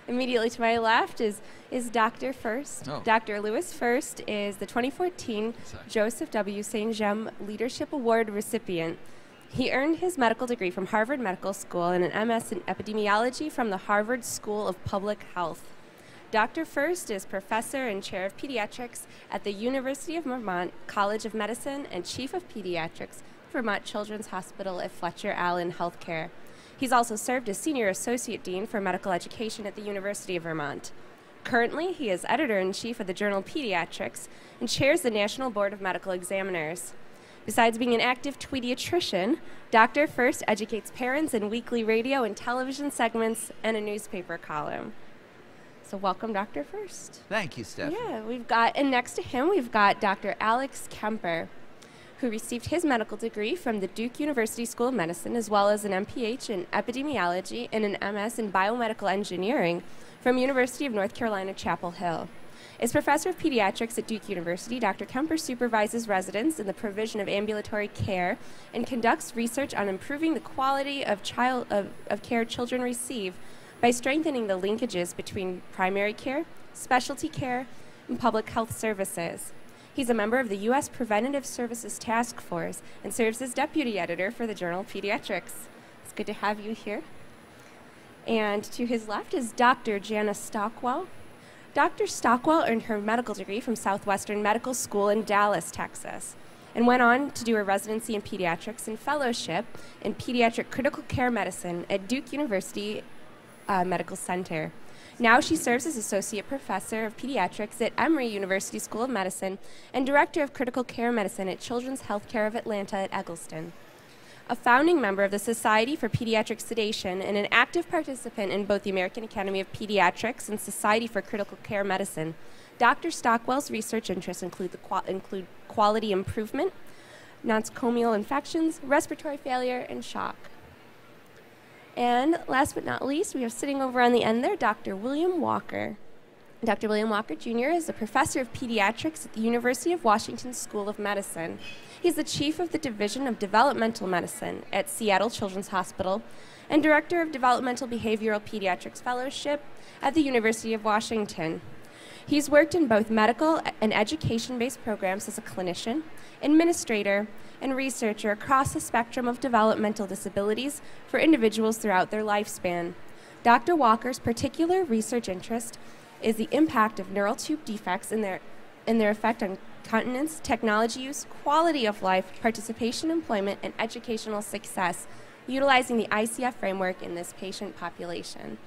Immediately to my left is Dr. First. Oh. Dr. Lewis First is the 2014 Joseph W. St. Jem Leadership Award recipient. He earned his medical degree from Harvard Medical School and an MS in epidemiology from the Harvard School of Public Health. Dr. First is professor and chair of pediatrics at the University of Vermont College of Medicine and chief of pediatrics, Vermont Children's Hospital at Fletcher Allen Healthcare. He's also served as senior associate dean for medical education at the University of Vermont. Currently, he is editor-in-chief of the journal Pediatrics and chairs the National Board of Medical Examiners. Besides being an active pediatrician, Dr. First educates parents in weekly radio and television segments and a newspaper column. So welcome, Dr. First. Thank you, Steph. Yeah, and next to him, we've got Dr. Alex Kemper, who received his medical degree from the Duke University School of Medicine, as well as an MPH in epidemiology and an MS in biomedical engineering from University of North Carolina, Chapel Hill. As professor of pediatrics at Duke University, Dr. Kemper supervises residents in the provision of ambulatory care and conducts research on improving the quality of care children receive by strengthening the linkages between primary care, specialty care, and public health services. He's a member of the U.S. Preventative Services Task Force and serves as deputy editor for the journal Pediatrics. It's good to have you here. And to his left is Dr. Jana Stockwell. Dr. Stockwell earned her medical degree from Southwestern Medical School in Dallas, Texas, and went on to do a residency in pediatrics and fellowship in pediatric critical care medicine at Duke University Medical Center. Now she serves as associate professor of pediatrics at Emory University School of Medicine and director of critical care medicine at Children's Healthcare of Atlanta at Egleston. A founding member of the Society for Pediatric Sedation and an active participant in both the American Academy of Pediatrics and Society for Critical Care Medicine, Dr. Stockwell's research interests include quality improvement, nosocomial infections, respiratory failure, and shock. And last but not least, we have sitting over on the end there, Dr. William Walker. Dr. William Walker, Jr. is a professor of pediatrics at the University of Washington School of Medicine. He's the chief of the Division of Developmental Medicine at Seattle Children's Hospital and director of Developmental Behavioral Pediatrics Fellowship at the University of Washington. He's worked in both medical and education-based programs as a clinician, administrator, and researcher across the spectrum of developmental disabilities for individuals throughout their lifespan. Dr. Walker's particular research interest is the impact of neural tube defects and their effect on continence, technology use, quality of life, participation, employment, and educational success, utilizing the ICF framework in this patient population.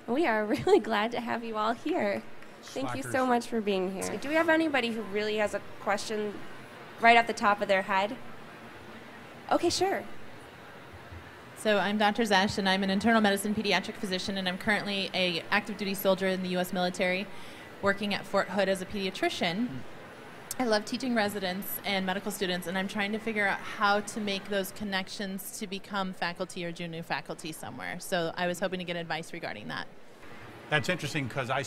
And we are really glad to have you all here. Thank you so much for being here. Do we have anybody who really has a question right off the top of their head? Okay, sure. So I'm Dr. Zesh, and I'm an internal medicine pediatric physician, and I'm currently an active duty soldier in the U.S. military, working at Fort Hood as a pediatrician. I love teaching residents and medical students, and I'm trying to figure out how to make those connections to become faculty or junior faculty somewhere. So I was hoping to get advice regarding that. That's interesting because I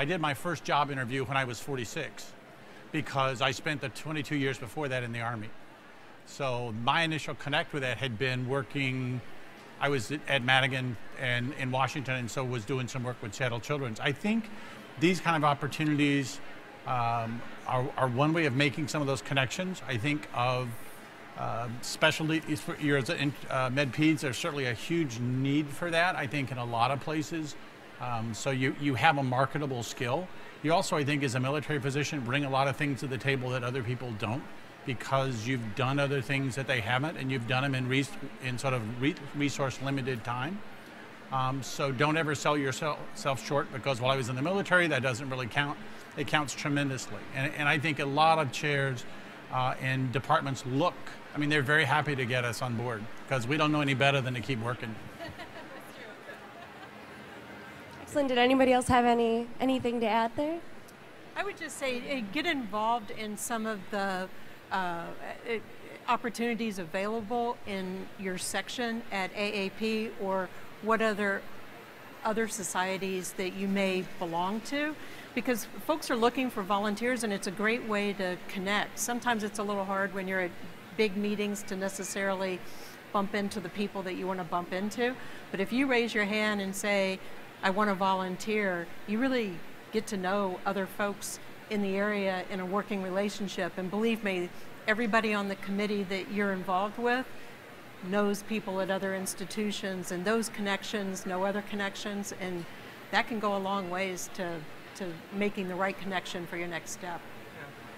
did my first job interview when I was 46 because I spent the 22 years before that in the Army. So my initial connect with that had been working, I was at Madigan and in Washington, and so was doing some work with Seattle Children's. I think these kind of opportunities are one way of making some of those connections. I think of specialties for years in med peds. There's certainly a huge need for that, I think, in a lot of places. So you have a marketable skill. You also, I think, as a military physician, bring a lot of things to the table that other people don't, because you've done other things that they haven't, and you've done them in sort of resource-limited time. So don't ever sell yourself short, because while I was in the military, that doesn't really count. It counts tremendously. And I think a lot of chairs and departments they're very happy to get us on board, because we don't know any better than to keep working. Excellent. Did anybody else have anything to add there? I would just say get involved in some of the opportunities available in your section at AAP or what other societies that you may belong to, because folks are looking for volunteers, and it's a great way to connect. Sometimes it's a little hard when you're at big meetings to necessarily bump into the people that you want to bump into, but if you raise your hand and say, I want to volunteer, you really get to know other folks in the area in a working relationship. And believe me, everybody on the committee that you're involved with knows people at other institutions, and those connections know other connections, and that can go a long ways to making the right connection for your next step.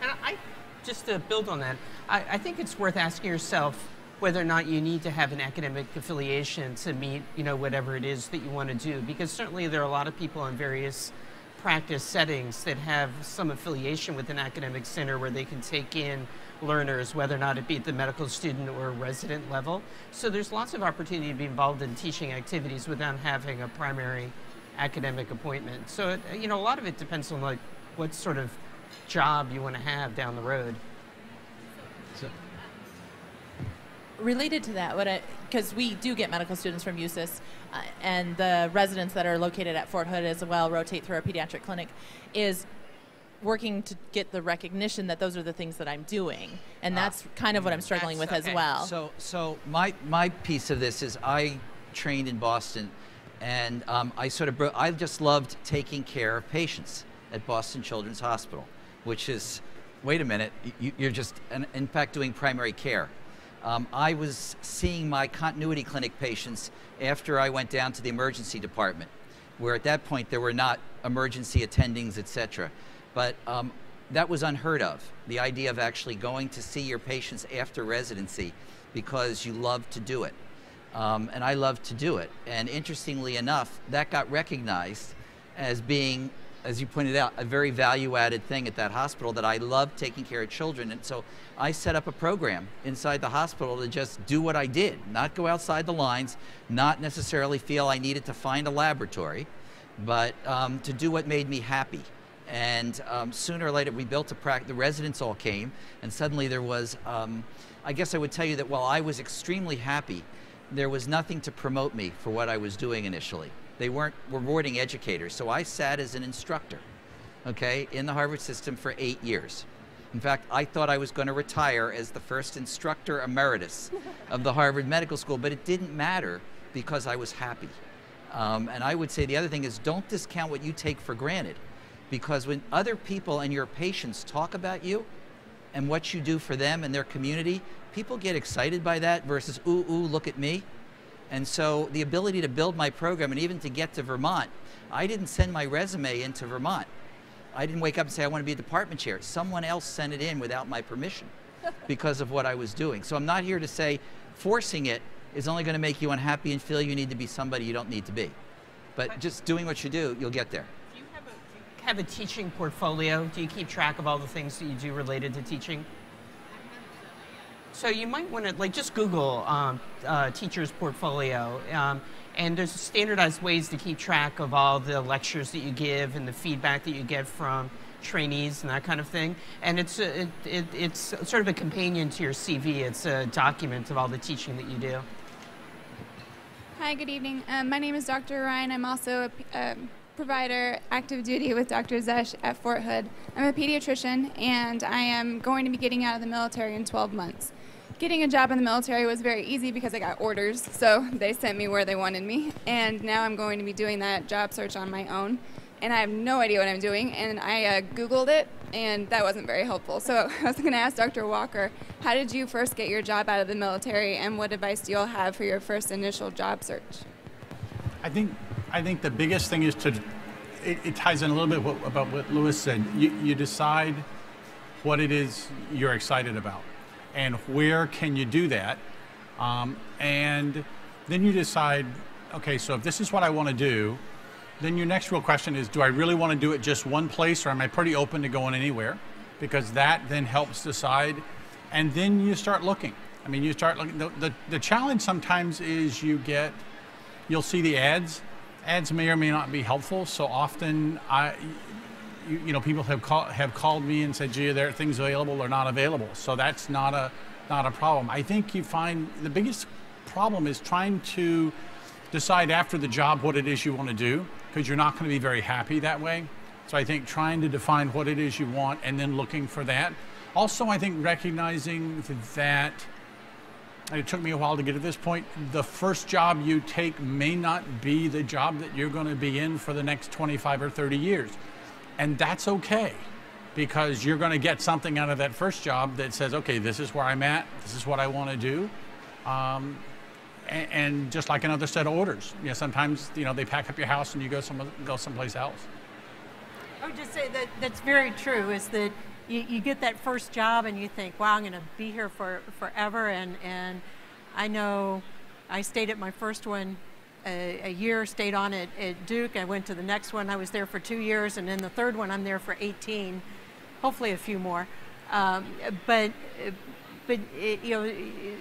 Yeah. And just to build on that, I think it's worth asking yourself whether or not you need to have an academic affiliation to meet, whatever it is that you want to do, because certainly there are a lot of people in various practice settings that have some affiliation with an academic center where they can take in learners, whether or not it be at the medical student or resident level. So there's lots of opportunity to be involved in teaching activities without having a primary academic appointment. So, a lot of it depends on what sort of job you want to have down the road. So, related to that, because we do get medical students from USIS, and the residents that are located at Fort Hood as well rotate through our pediatric clinic, is working to get the recognition that those are the things that I'm doing, and that's kind of what I'm struggling with as well. So my piece of this is I trained in Boston, and I just loved taking care of patients at Boston Children's Hospital, which is, wait a minute, you're just in fact doing primary care. I was seeing my continuity clinic patients after I went down to the emergency department, where at that point there were not emergency attendings, etc. But that was unheard of, the idea of actually going to see your patients after residency because you love to do it. And I love to do it. And interestingly enough, that got recognized as being, as you pointed out, a very value-added thing at that hospital, that I love taking care of children. And so I set up a program inside the hospital to just do what I did, not go outside the lines, not necessarily feel I needed to find a laboratory, but to do what made me happy. And sooner or later, we built a practice. The residents all came, and suddenly there was, I guess I would tell you that while I was extremely happy, there was nothing to promote me for what I was doing initially. They weren't rewarding educators, so I sat as an instructor, okay, in the Harvard system for 8 years. In fact, I thought I was going to retire as the first instructor emeritus of the Harvard Medical School, but it didn't matter because I was happy. And I would say the other thing is, don't discount what you take for granted, because when other people and your patients talk about you and what you do for them and their community, people get excited by that versus, ooh, look at me. And so the ability to build my program and even to get to Vermont, I didn't send my resume into Vermont. I didn't wake up and say I want to be a department chair. Someone else sent it in without my permission because of what I was doing. So I'm not here to say forcing it is only going to make you unhappy and feel you need to be somebody you don't need to be. But just doing what you do, you'll get there. Do you have a teaching portfolio? Do you keep track of all the things that you do related to teaching? So you might want to just Google teacher's portfolio, and there's standardized ways to keep track of all the lectures that you give and the feedback that you get from trainees and that kind of thing. And it's sort of a companion to your CV. It's a document of all the teaching that you do. Hi, good evening. My name is Dr. Ryan. I'm also a provider active duty with Dr. Zesh at Fort Hood. I'm a pediatrician, and I am going to be getting out of the military in 12 months. Getting a job in the military was very easy because I got orders, so they sent me where they wanted me, and now I'm going to be doing that job search on my own, and I have no idea what I'm doing, and I Googled it, and that wasn't very helpful. So I was going to ask Dr. Walker, how did you first get your job out of the military, and what advice do you all have for your first initial job search? I think the biggest thing is it ties in a little bit about what Louis said. You decide what it is you're excited about and where can you do that. And then you decide, okay, so if this is what I want to do, then your next real question is, do I really want to do it just one place, or am I pretty open to going anywhere? Because that then helps decide. And then you start looking. I mean, you start looking. The challenge sometimes is you'll see the ads. Ads may or may not be helpful. So often, people have called me and said, "Gee, there are things available or not available." So that's not a problem. I think you find the biggest problem is trying to decide after the job what it is you want to do, because you're not going to be very happy that way. So I think trying to define what it is you want and then looking for that. Also, I think recognizing that and it took me a while to get to this point, the first job you take may not be the job that you're going to be in for the next 25 or 30 years. And that's okay, because you're going to get something out of that first job that says, okay, this is where I'm at, this is what I want to do. And just like another set of orders, sometimes they pack up your house and you go someplace else. I would just say that that's very true. Is that you get that first job and you think, wow, I'm going to be here for forever. And I know I stayed at my first one a year, stayed on at Duke. I went to the next one. I was there for 2 years, and then the third one I'm there for 18, hopefully a few more. But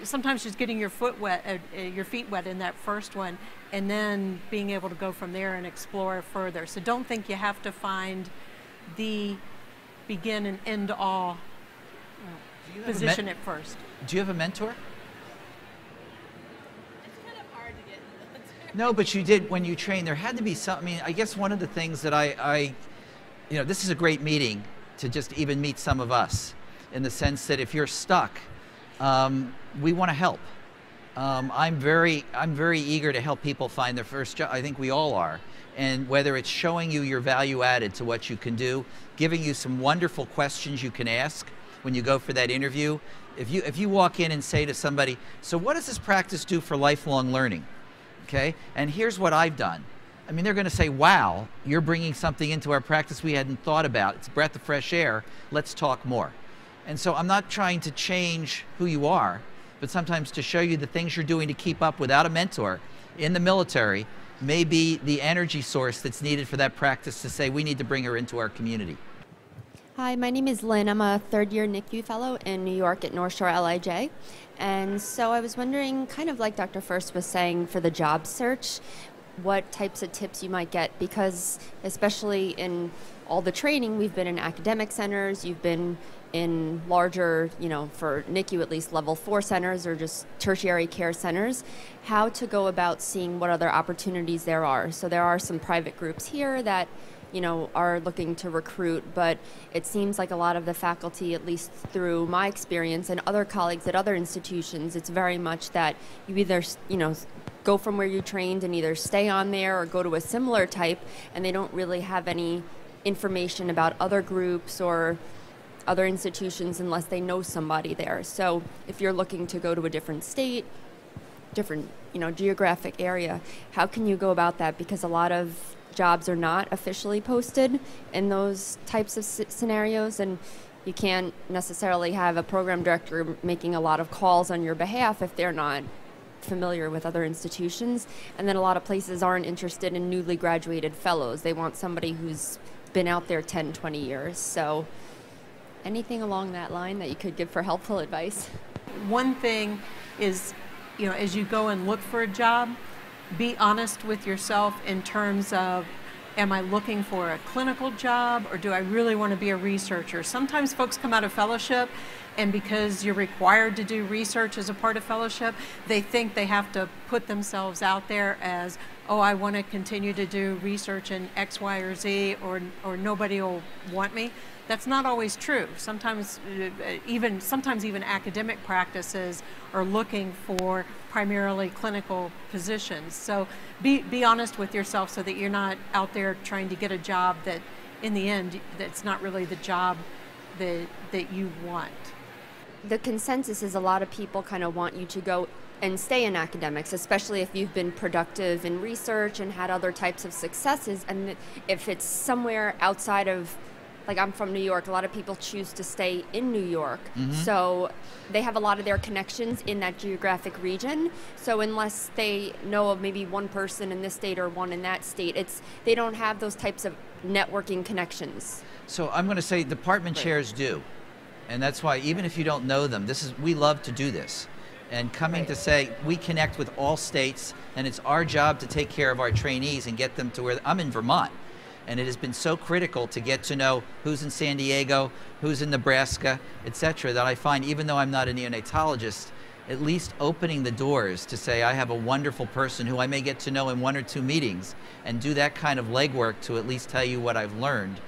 sometimes just getting your feet wet in that first one, and then being able to go from there and explore further. So don't think you have to find the begin and end all position at first. Do you have a mentor? It's kind of hard to get in the military. No, but you did when you trained. There had to be something. I mean, I guess one of the things that this is a great meeting to just even meet some of us, in the sense that if you're stuck, we want to help. I'm very eager to help people find their first job. I think we all are. And whether it's showing you your value added to what you can do, giving you some wonderful questions you can ask when you go for that interview. If you walk in and say to somebody, so what does this practice do for lifelong learning? Okay, and here's what I've done. I mean, they're going to say, wow, you're bringing something into our practice we hadn't thought about. It's a breath of fresh air. Let's talk more. And so I'm not trying to change who you are, but sometimes to show you the things you're doing to keep up without a mentor in the military may be the energy source that's needed for that practice to say, we need to bring her into our community. Hi, my name is Lynn. I'm a third-year NICU fellow in New York at North Shore LIJ. And so I was wondering, kind of like Dr. First was saying, for the job search, what types of tips you might get, because especially in all the training, we've been in academic centers, you've been in larger, for NICU at least level 4 centers or just tertiary care centers, how to go about seeing what other opportunities there are. So there are some private groups here that are looking to recruit, but it seems like a lot of the faculty, at least through my experience and other colleagues at other institutions, it's very much that you either, go from where you trained and either stay on there or go to a similar type, and they don't really have any information about other groups or other institutions unless they know somebody there. So if you're looking to go to a different state, different, geographic area, how can you go about that? Because a lot of jobs are not officially posted in those types of scenarios, and you can't necessarily have a program director making a lot of calls on your behalf if they're not familiar with other institutions. And then a lot of places aren't interested in newly graduated fellows. They want somebody who's been out there 10, 20 years. So anything along that line that you could give for helpful advice? One thing is, as you go and look for a job, be honest with yourself in terms of, am I looking for a clinical job, or do I really want to be a researcher? Sometimes folks come out of fellowship, and because you're required to do research as a part of fellowship, they think they have to put themselves out there as, oh, I want to continue to do research in X, Y, or Z, or nobody will want me. That's not always true. Sometimes even academic practices are looking for primarily clinical positions. So be honest with yourself so that you're not out there trying to get a job that in the end that's not really the job that you want. The consensus is a lot of people kind of want you to go and stay in academics, especially if you've been productive in research and had other types of successes. And if it's somewhere outside of, like I'm from New York, a lot of people choose to stay in New York. Mm-hmm. So they have a lot of their connections in that geographic region. So unless they know of maybe one person in this state or one in that state, they don't have those types of networking connections. So I'm going to say department chairs do. And that's why even if you don't know them, we love to do this. And coming to say, we connect with all states, and it's our job to take care of our trainees and get them to where, I'm in Vermont. And it has been so critical to get to know who's in San Diego, who's in Nebraska, etc., that I find, even though I'm not a neonatologist, at least opening the doors to say, I have a wonderful person who I may get to know in 1 or 2 meetings, and do that kind of legwork to at least tell you what I've learned.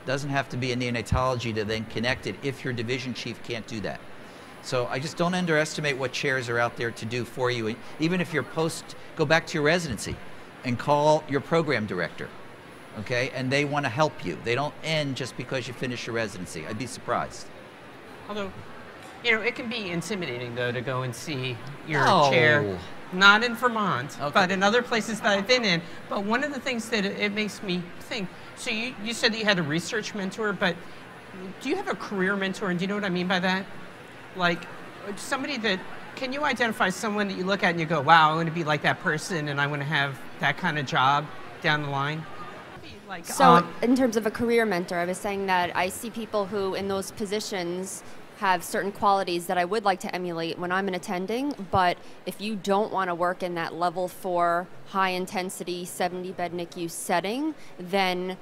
Doesn't have to be a neonatology to then connect it if your division chief can't do that. So I just don't underestimate what chairs are out there to do for you. Even if you're go back to your residency and call your program director, okay? And they want to help you. They don't end just because you finish your residency. I'd be surprised. Although, you know, it can be intimidating, though, to go and see your No. chair. Not in Vermont, Okay. but in other places that I've been in. But one of the things that it makes me think, so you said that you had a research mentor, but do you have a career mentor? And do you know what I mean by that? Like somebody that, can you identify someone that you look at and you go, wow, I want to be like that person and I want to have that kind of job down the line? Like, So in terms of a career mentor, I was saying that I see people who in those positions have certain qualities that I would like to emulate when I'm an attending, but if you don't want to work in that level 4 high intensity 70-bed NICU setting, then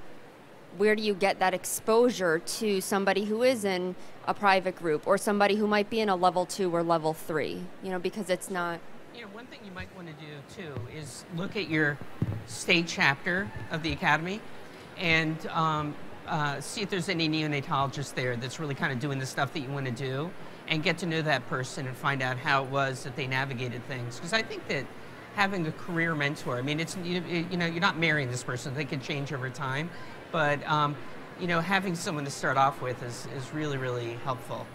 where do you get that exposure to somebody who is in a private group or somebody who might be in a level 2 or level 3, you know, because it's not. You know, one thing you might want to do too is look at your state chapter of the academy and see if there's any neonatologist there that's really kind of doing the stuff that you want to do, and get to know that person and find out how it was that they navigated things. Because I think that having a career mentor, I mean, it's, you know, you're not marrying this person, they can change over time, but you know, having someone to start off with is really, really helpful.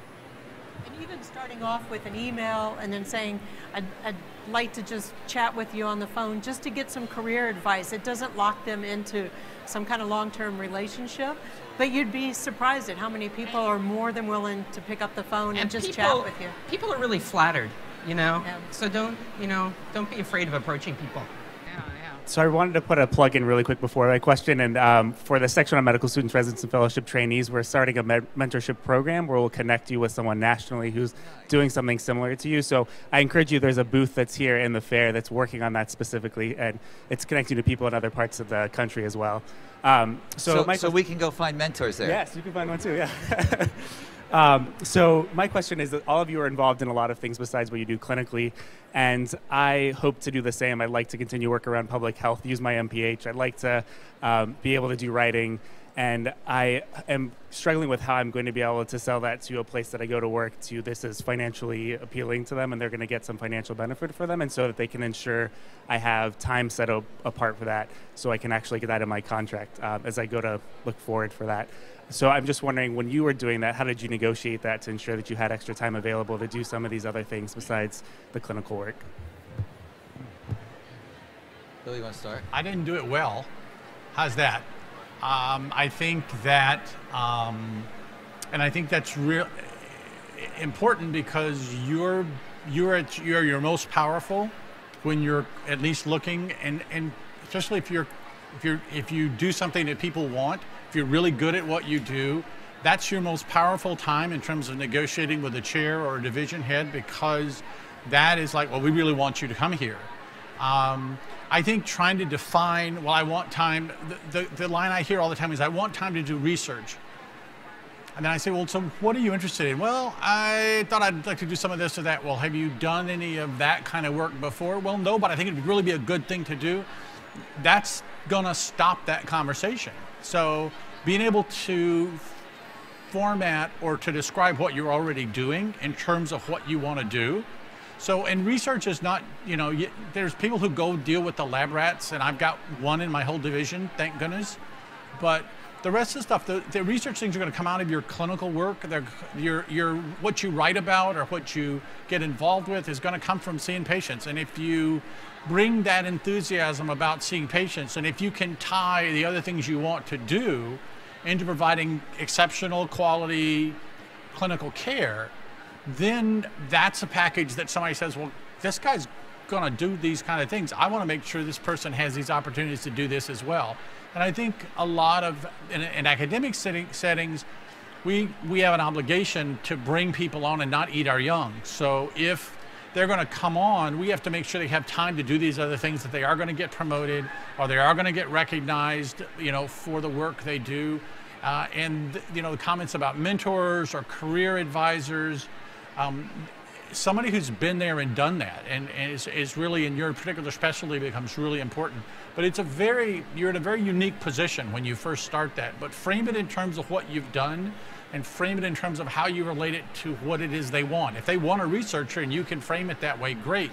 And even starting off with an email and then saying, I'd like to just chat with you on the phone just to get some career advice. It doesn't lock them into some kind of long-term relationship, but you'd be surprised at how many people are more than willing to pick up the phone and just chat with you. People are really flattered, you know? Yeah. So don't be afraid of approaching people. So I wanted to put a plug in really quick before my question, and for the section on medical students, residents, and fellowship trainees, we're starting a mentorship program where we'll connect you with someone nationally who's doing something similar to you. So I encourage you, there's a booth that's here in the fair that's working on that specifically, and it's connecting to people in other parts of the country as well. So we can go find mentors there. Yes, you can find one too, yeah. So my question is that all of you are involved in a lot of things besides what you do clinically, and I hope to do the same. I'd like to continue work around public health, use my MPH. I'd like to be able to do writing, and I am struggling with how I'm going to be able to sell that to a place that I go to work to. This is financially appealing to them, and they're going to get some financial benefit for them, and so that they can ensure I have time set apart for that, so I can actually get that in my contract as I go to look forward for that. So I'm just wondering, when you were doing that, how did you negotiate that to ensure that you had extra time available to do some of these other things besides the clinical work? Bill, you want to start? I didn't do it well. How's that? I think that, and I think that's real important, because you're your most powerful when you're at least looking, and especially if you do something that people want. If you're really good at what you do, that's your most powerful time in terms of negotiating with a chair or a division head, because that is like, well, we really want you to come here. I think trying to define, well, I want time, the line I hear all the time is, I want time to do research. And then I say, well, so what are you interested in? Well, I thought I'd like to do some of this or that. Well, have you done any of that kind of work before? Well, no, but I think it would really be a good thing to do. That's gonna stop that conversation. So being able to format or to describe what you're already doing in terms of what you want to do. So, and research is not, you know, there's people who go deal with the lab rats, and I've got one in my whole division, thank goodness. But the rest of the stuff, the research things are going to come out of your clinical work. What you write about or what you get involved with is going to come from seeing patients. And if you bring that enthusiasm about seeing patients, and if you can tie the other things you want to do into providing exceptional quality clinical care, then that's a package that somebody says, well, this guy's going to do these kind of things. I want to make sure this person has these opportunities to do this as well. And I think a lot of, in academic settings, we have an obligation to bring people on and not eat our young. So if they're going to come on, we have to make sure they have time to do these other things, that they are going to get promoted or they are going to get recognized, you know, for the work they do. And you know, the comments about mentors or career advisors, somebody who's been there and done that, and is really in your particular specialty becomes really important. But you're in a very unique position when you first start that, but frame it in terms of what you've done, and frame it in terms of how you relate it to what it is they want. If they want a researcher and you can frame it that way, great.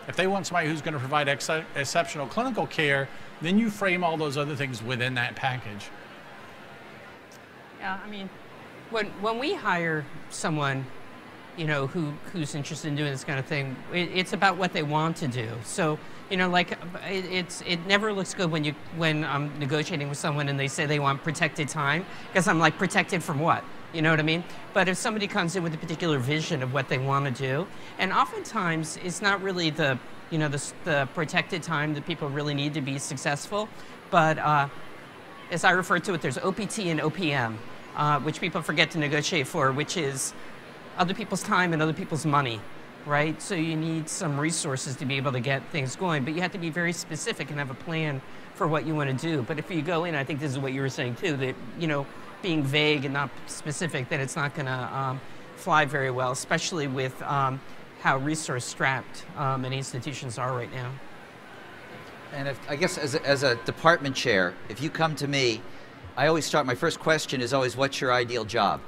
If they want somebody who's going to provide exceptional clinical care, then you frame all those other things within that package. Yeah, I mean, when we hire someone, you know, who's interested in doing this kind of thing, it's about what they want to do. So, you know, like it never looks good when I'm negotiating with someone and they say they want protected time, because I'm like, protected from what? You know what I mean? But if somebody comes in with a particular vision of what they want to do, and oftentimes it's not really the protected time that people really need to be successful, but as I refer to it, there's OPT and OPM, which people forget to negotiate for, which is other people's time and other people's money, right? So you need some resources to be able to get things going, but you have to be very specific and have a plan for what you want to do. But if you go in, I think this is what you were saying too, that, you know, being vague and not specific, then it's not going to fly very well, especially with how resource-strapped many institutions are right now. And I guess as a department chair, if you come to me, I always start, my first question is always, what's your ideal job?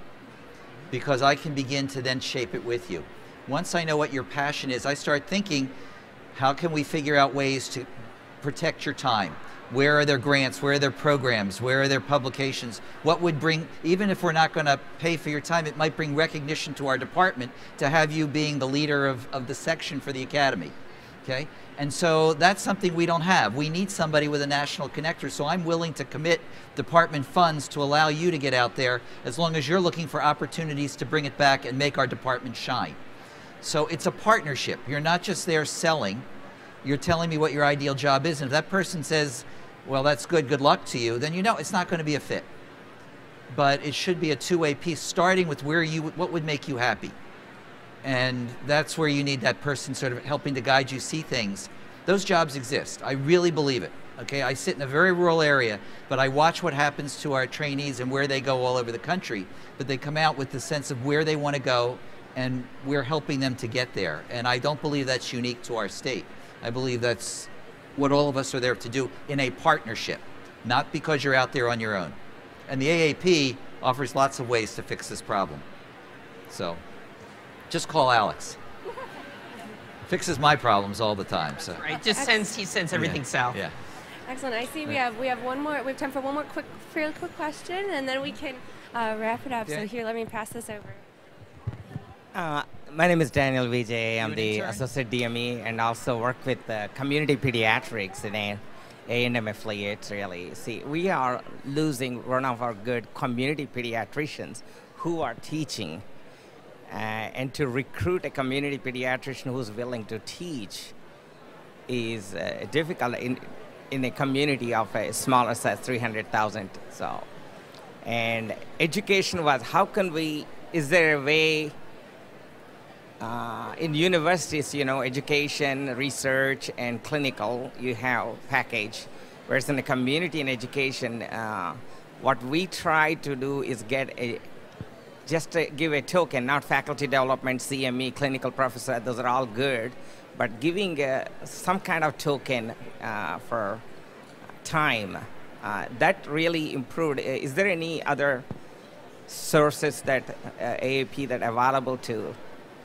Because I can begin to then shape it with you. Once I know what your passion is, I start thinking, how can we figure out ways to protect your time? Where are their grants? Where are their programs? Where are their publications? What would bring, even if we're not going to pay for your time, it might bring recognition to our department to have you being the leader of the section for the academy, okay? And so that's something we don't have. We need somebody with a national connector, so I'm willing to commit department funds to allow you to get out there as long as you're looking for opportunities to bring it back and make our department shine. So it's a partnership. You're not just there selling. You're telling me what your ideal job is, and if that person says, well, that's good luck to you, then you know it's not going to be a fit. But it should be a two-way piece, starting with what would make you happy. And that's where you need that person sort of helping to guide you see things. Those jobs exist. I really believe it. Okay, I sit in a very rural area, but I watch what happens to our trainees and where they go all over the country. But they come out with the sense of where they want to go, and we're helping them to get there. And I don't believe that's unique to our state. I believe that's what all of us are there to do in a partnership, not because you're out there on your own. And the AAP offers lots of ways to fix this problem. So just call Alex. Fixes my problems all the time. So right, he sends everything south. Yeah. Excellent. I see we have one more. We have time for one more fairly quick question, and then we can wrap it up. Yeah. So here, let me pass this over. My name is Daniel Vijay. I'm the Associate DME and also work with Community Pediatrics in A&M affiliates, really. See, we are losing one of our good community pediatricians who are teaching. And to recruit a community pediatrician who's willing to teach is difficult in a community of a smaller size, 300,000. So, and education was, how can we, is there a way, in universities, you know, education, research, and clinical, you have package. Whereas in the community and education, what we try to do is get just to give a token, not faculty development, CME, clinical professor, those are all good, but giving some kind of token for time, that really improved. Is there any other sources that AAP that are available to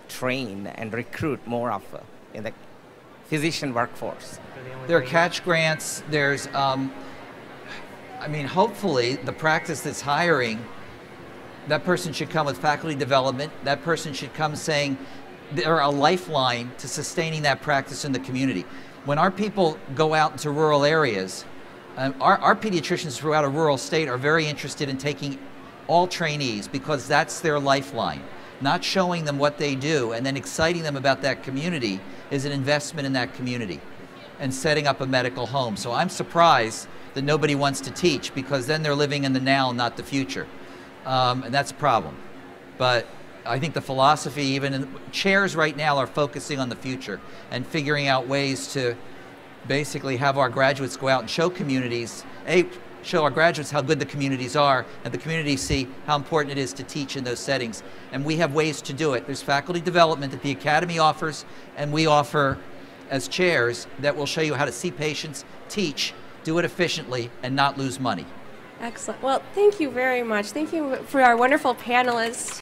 train and recruit more of in the physician workforce? There are catch grants. There's, I mean, hopefully the practice that's hiring, that person should come with faculty development. That person should come saying they're a lifeline to sustaining that practice in the community. When our people go out into rural areas, our pediatricians throughout a rural state are very interested in taking all trainees because that's their lifeline. Not showing them what they do and then exciting them about that community is an investment in that community and setting up a medical home. So I'm surprised that nobody wants to teach, because then they're living in the now, not the future. And that's a problem. But I think the philosophy, even in chairs right now, are focusing on the future and figuring out ways to basically have our graduates go out and show communities, hey, show our graduates how good the communities are, and the communities see how important it is to teach in those settings. And we have ways to do it. There's faculty development that the Academy offers, and we offer as chairs that will show you how to see patients, teach, do it efficiently, and not lose money. Excellent. Well, thank you very much. Thank you for our wonderful panelists.